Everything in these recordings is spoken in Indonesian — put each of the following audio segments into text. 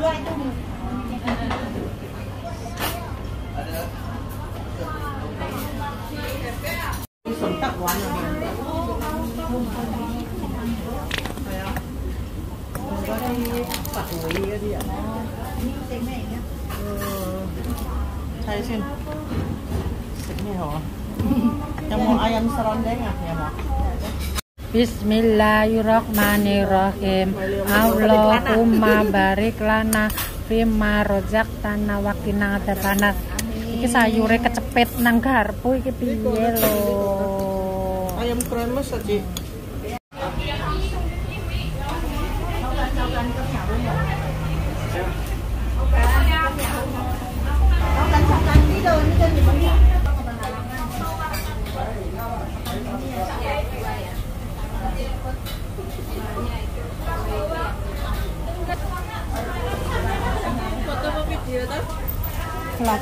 Sontak warna dia dia. Saya sih. Ini ho. Yang mau ayam serondeng ah ya mau. Bismillahirrahmanirrahim. Allahumma barik lana fima rozaktana wa qina adzabannar. Iki sayure kecepet nang garpu iki piye lho. Ayam kremes aja. Foto mau video tuh? Vlog.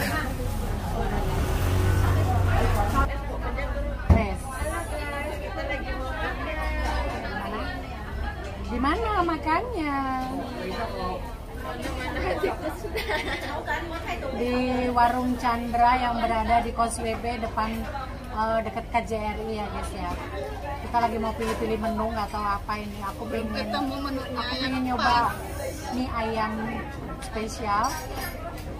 Di mana makannya? Di Warung Chandra yang berada di Koswebe depan dekat KJRI ya guys ya. Kita lagi mau pilih-pilih menu, nggak tahu apa ini. Aku pengen nyoba mie ayam spesial.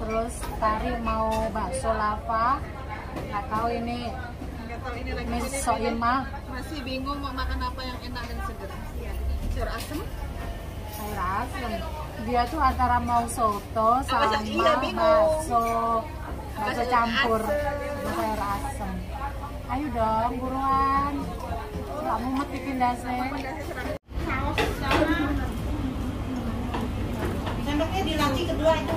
Terus Tari mau bakso lava. Nggak tahu ini mie soima. Masih bingung mau makan apa yang enak dan seger. Sayur asem. Sayur asem. Dia tuh antara mau soto sama bakso campur sama sayur asem. Ayo dong buruan. Nggak mumet bikin dasnya. Sendoknya di laci kedua itu.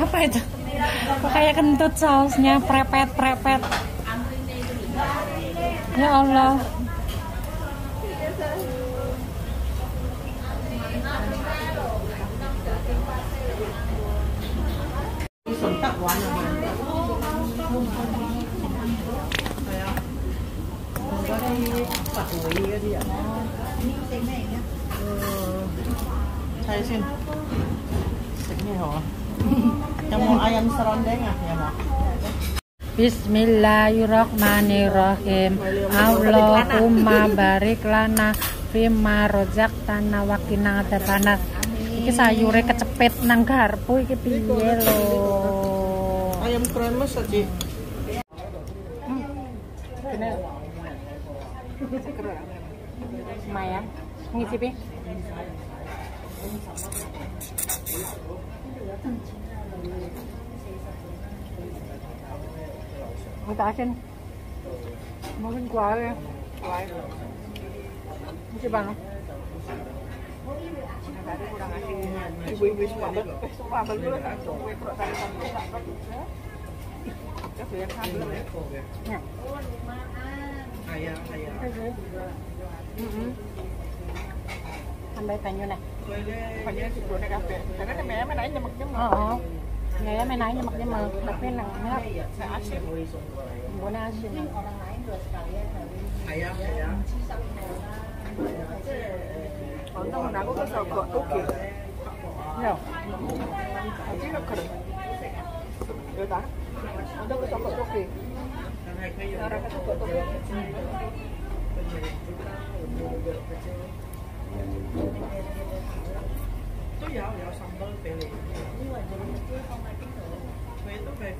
Apa itu? Kok kayak kentut sausnya, prepet. Ya Allah. Sontak warna dia. Saya sih. Ini ho. Yang mau ayam serondeng ah ya mau. Bismillahirrahmanirrahim. Allahumma barik lana fima rozaktana wa qina adzabannar. Iki sayure kecepet nang garpu iki piye lho. Ayam kremes aja. Lumayan. Ngicipi. Kita asin. Mungkin kuah ya. Masih banget. Tadi kurang asin. Ibu-ibu suka banget dulu tak kue pro tadi sampai tak ya sambal ya. Ayam. Tambah banyu nih. Banyak sih bro kafe. Karena namanya menanya nyemek-nyemek. Oh. Ya menanya nyemek-nyemek, tapi nangnya asin. bumbunya asin. Ayam. Untung aku ke sogok tuh. Ya. Jadi nggak keren. Ya tak? Untung ke sogok tuh. Cara ke sogok tuh. Itu ya sambal pele. Itu kayak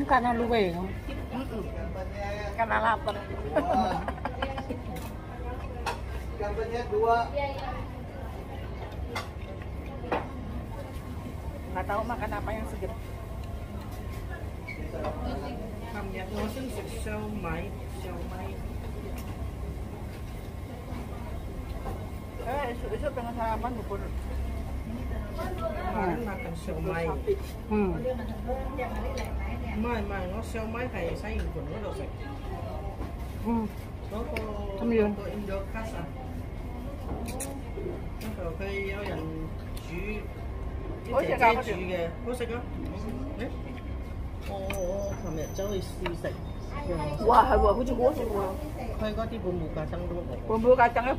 karena luwe. Karena lapar. Gambarnya 2. Nggak tahu makan apa yang seger. Hôm nay tôi xin sạch siêu máy. Esok dengan sarapan bubur. Kemarin makan siomay. Mai nó siomay hay xay của nó đâu sạch. Nó có Indocas à? Nó có khi có dành煮啲姐姐煮嘅，好食啊！我琴日走去試食。Wah, hảo hủ Trung Quốc luôn. 佢嗰啲半糊架生都冇。 Bumbu kacangnya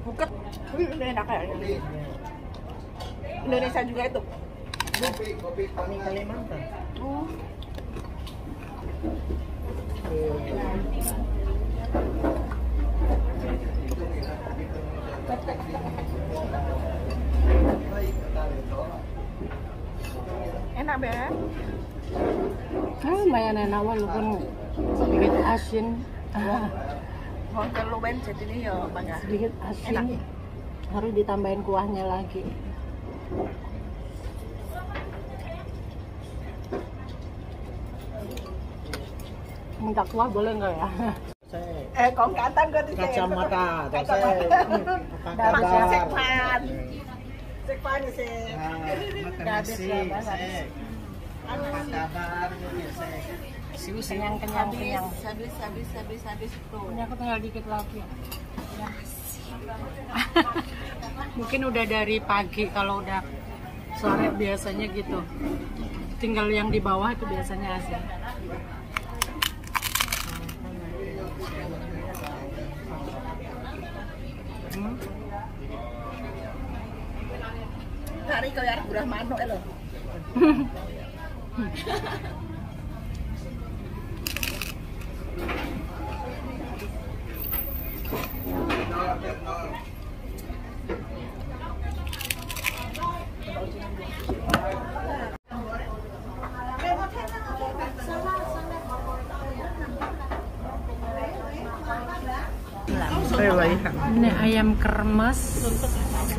buket. Wih, ini enak ya. Indonesia juga itu. Ini Kalimantan. Oh. Enak Beb. Lumayan enak walaupun sedikit asin. Mau terlalu ben jadi ini ya banyak. Sedikit asin. Enak. Harus ditambahin kuahnya lagi. Minta kuah boleh nggak ya? Còn cả tan cơ thì Kacamata, Makan sekpan. Sekpan sih. makan nasi, apa kabar? Kenyang. Habis tuh. Ini aku tinggal dikit lagi. Mungkin udah dari pagi, kalau udah sore biasanya gitu. Tinggal yang di bawah itu biasanya asin. Hari kau yang kurang manuk lo. Ini ayam kremes,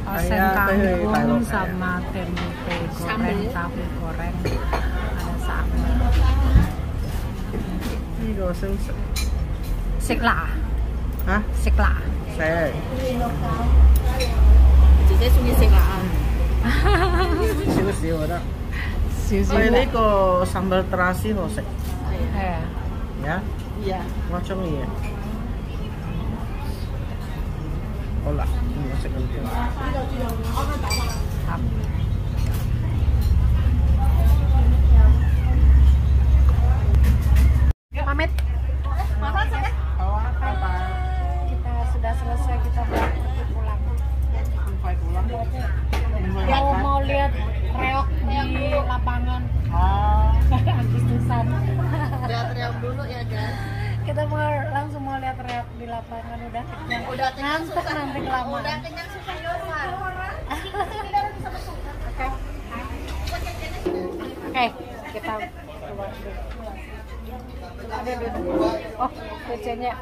oseng kangkung, sama tempe goreng, tahu goreng, ada sambal. Ini goseng. Sikla. Hah? Sikla. Saya. Jadi sunyi seklaan. Siu-siu ada. Siu-siu. Ini kok sambal terasi hosek. Ya? Iya. Macam ini ya. Olah, ini hosek nanti. Pamit. Kita sudah selesai, kita pulang. Mau lihat reok di lapangan. Agustusan. Lihat reok dulu ya guys. Kita langsung mau lihat reok di lapangan, udah kenyang. Udah kenyang ngantuk susah. nanti kelamaan. Udah kenyang susah keluar. Oke, kita keluar dulu. Ada duduk. Oh, PC-nya.